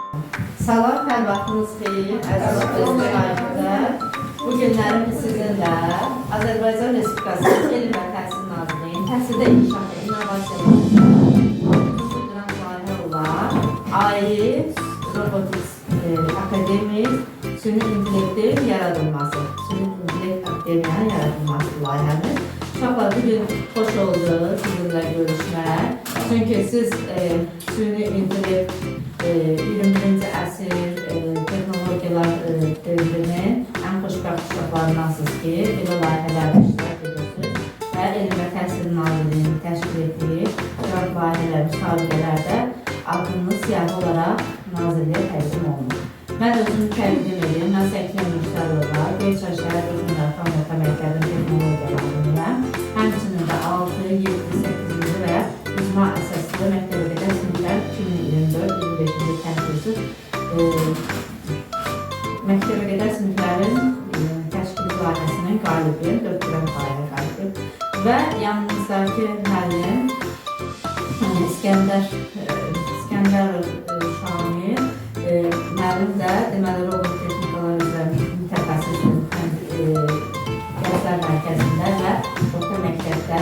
Salam, hər vaxtınız xeyir, əziz müşahidələr. Bu günlərim sizinlə Azərbaycan Respublikası Elm və Təhsil Nazirliyinin Təhsildə İnkişaf və İnnovasiya qrant layihə olan AI Robotics Akademik Süni İntellektin yaradılması, Süni İntellekt Akademiyanın yaradılması layihəmiz. Uşaqlar, bugün xoş oldu sizinlə görüşmək. Çünki siz Süni İntellekt 21-ci əsr texnologiyalar dövrünün ən xoşbəxt uşaqlarındansınız ki, belə layihələrdə iştirak edirsiniz və Elm və Təhsil Nazirliyinin təşkil etdiyi qrant layihələr, müsabiqələrdə adınız siyahı olaraq Nazirliyə təqdim olunur. Mən özümü təqdim edim, mən Səkiyə Müştərova, Göyçay şəhər Özünlər Tam Orta Məktəbin texnologiyalarından, həmçinin də 6, 7, 8-ci və icma əsaslı məktəbə siniflər 2024-25-ci tədbirsiz məktəbə qədər siniflərin təşkili layihəsinin qalibiyim, 4 qrant layihə qalibiyim və yanımızdakı müəllim İskəndərov Şamil müəllim də deməli robot texnikalar üzrə mütəxəssis dərslər mərkəzində və orta məktəbdə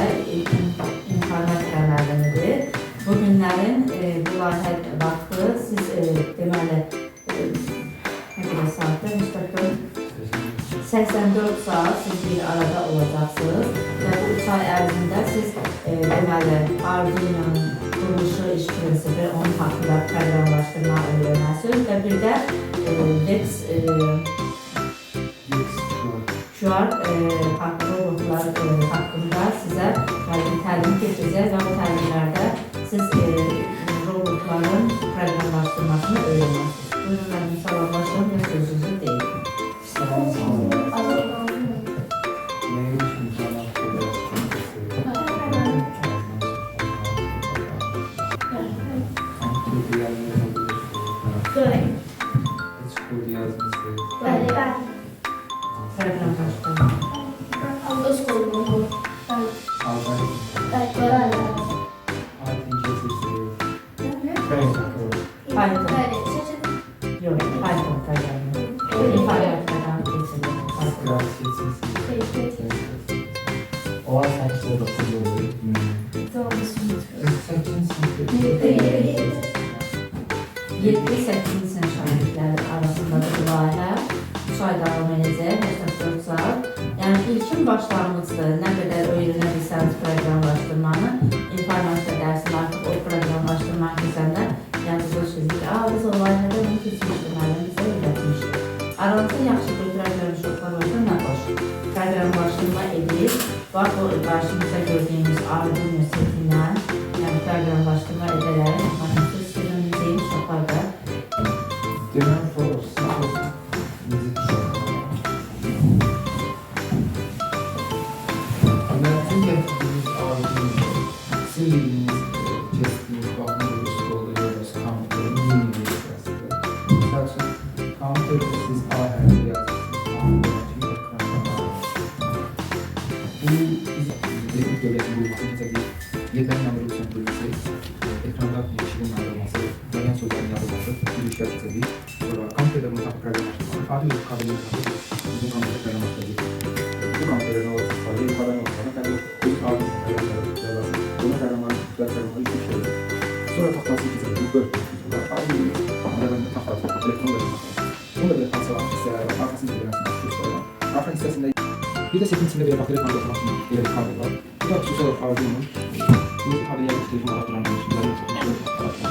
informatika müəllimidir. Bu günlərin bu layihə vaxtı siz deməli nə qədər saatdır? Müstəqil 84 saat siz bir arada olacaqsınız və bu 3 ay ərzində siz deməli Arduino'nun quruluşu, iş prinsipi, onun haqqında proqramlaşdırma öyrənəsiniz və bir də Vex QR robotlar haqqında sizə təlim keçəcək və bu təlimlərdə siz robotların proqramlaşdırmasını öyrənəsiniz. Buyurun, mənim salamlaşım və sözünüzü deyim. Arasındadır layihə, 3 ay davam edəcək, 84 saat. Yəni ilkin başlanğıcdır, nə qədər öyrənə bilsəniz proqramlaşdırmanı, informatika dərsini artıq o proqramlaşdırmanı keçəndə, yəni bilirsiniz ki, biz o layihədə bunu keçmişdir, müəllim bizə öyrətmişdir. Aranızda yaxşı götürə bilmiş uşaqlar olsa nə xoş, proqramlaşdırma edib, bax o qarşımızda gördüyümüz Arduino setindən, yəni proqramlaşdırma edərək, siz sürünəcəyin uşaqlar da yeterin analitik bölgesi, ekranda yeşilin ayrılması, yanyan sözlerin yazılması, ilişkiler çizildiği, sonra kampüde bunu takip programlaştırmak, adil bir kabinleri takip bizim kampüde programlaştırdık. Bu kampülerin olası sadece yukarıdan olmasına, ben de ilk adil programları, bunu programları ilk şeyler. Sonra tahtası çizildi, böyle sonra adil bir kampülerinde tahtası, elektronları tahtası. Bunda bir tahtası var, hisseler var, arkasında bir hisseler var. Arka hissesinde bir de setin içinde bir bakır ekranı olmak için bir kablo var. Bu da hususi olarak Arduino'nun bu kabloya bir telefon olarak kullanılmış.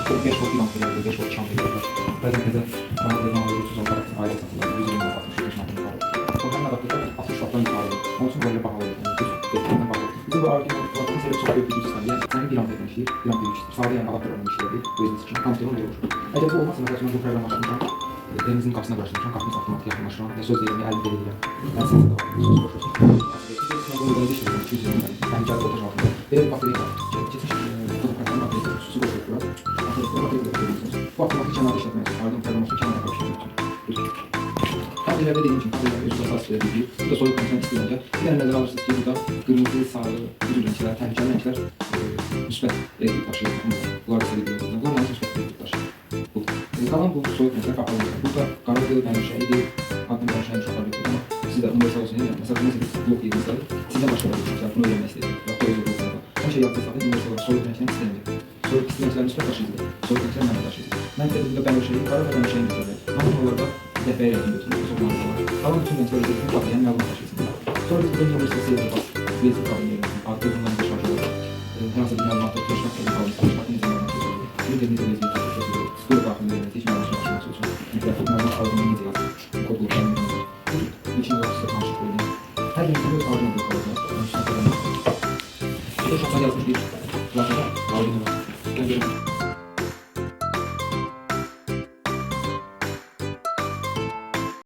Çok 5 volt amperler, 5 volt şampiler var. Prezentede bana da zaman 30 olarak ayrı satılır. 120 volt 65 amperler var. Programın adaptörü 60 watt'tan yukarı. Onun için böyle pahalı. Ekrandan pahalı. Bize bu Arduino kullanmanın sebebi çok büyük bir güç sağlayan. Yani 1 amper demiştir, 1 amper demiştir. Sağlayan adaptör olmamış işleri bu yüzden için kampüsü oluyor. Eğer bu olmazsa mesela bu programlaştırmışam, elinizin kapısına başlamışam, kapınız otomatik yakınlaştıran ve sözlerini elde edilir. Ben size de bakıyorum. Bunu da değiştirdim. 220 tane. Ben icat voltaj altında. Benim batarya var. Çetin fotoğraflardan batarya su boşaltıyor. Batarya koyuyorsunuz. Bu otomatik kenarda işletmeye çalışıyor. Ardından programlasyon kenarda koyuyorsunuz. Kablolarda dediğim için kablolarda üst asas bilgi. Bu da soyut kontrol isteyince. Bir de neden alırsınız ki burada kırmızı, sarı, gri renkler, tehlikeli renkler müsbet elektrik taşıyor. Bunlar da söylediğim. Bunlar da müsbet elektrik taşıyor. Bu. Kalan bu soyut mesela kapalı. Burada karadı menşeiydi, adını menşeyi çok var ama siz de universal olsun yani. Mesela bu mesela blok yediniz var. Sizden başka bir şey. Bunu öğrenmek istedim. Yaptığı özel olsa da. Her şey yaptıysa da universal olarak soyut menşeyi istenecek. Soyut istenicilerin üstüne taşıydı. Soyut menşeyi ben taşıydı. Ben de burada ben şeyi, kara ve menşeyi götürüyorum. Ama orada defaya yakın götürüyorum. Sonlarda var. Kalan bütün menşeleri götürüp kapayan yalnız taşıysın. Sonra biz burada universal sevdi bak. Basic kabin yerine. Artık bunların bir şarjı olarak. Nasıl bir malumatla çalışmak gibi kalmış. Çalışmak ne zaman yapıyoruz? Bir de bir de basic çalışıyoruz. Sıkıyor bakımda yerine. Hiç yanlış çalışmak çalışıyoruz. Mikrofon nereden kaldığını iyi yazdım. Kodlu kendini. İçin yoksa karşı koyayım. Her gün bir kaldığını bir koyacağım. Bu da çok yazmış bir. Zaten kaldığını var.